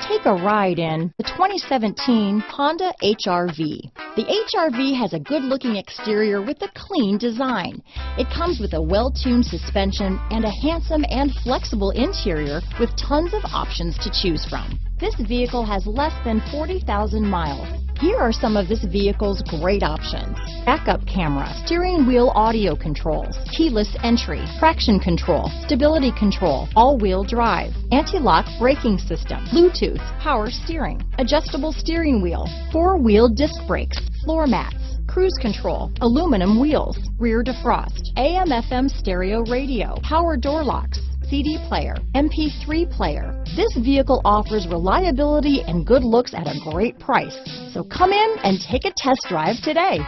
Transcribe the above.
Take a ride in the 2017 Honda HR-V. The HR-V has a good-looking exterior with a clean design. It comes with a well-tuned suspension and a handsome and flexible interior with tons of options to choose from. This vehicle has less than 40,000 miles. Here are some of this vehicle's great options: backup camera, steering wheel audio controls, keyless entry, traction control, stability control, all-wheel drive, anti-lock braking system, Bluetooth, power steering, adjustable steering wheel, four-wheel disc brakes, floor mats, cruise control, aluminum wheels, rear defrost, AM/FM stereo radio, power door locks, CD player, MP3 player. This vehicle offers reliability and good looks at a great price. So come in and take a test drive today.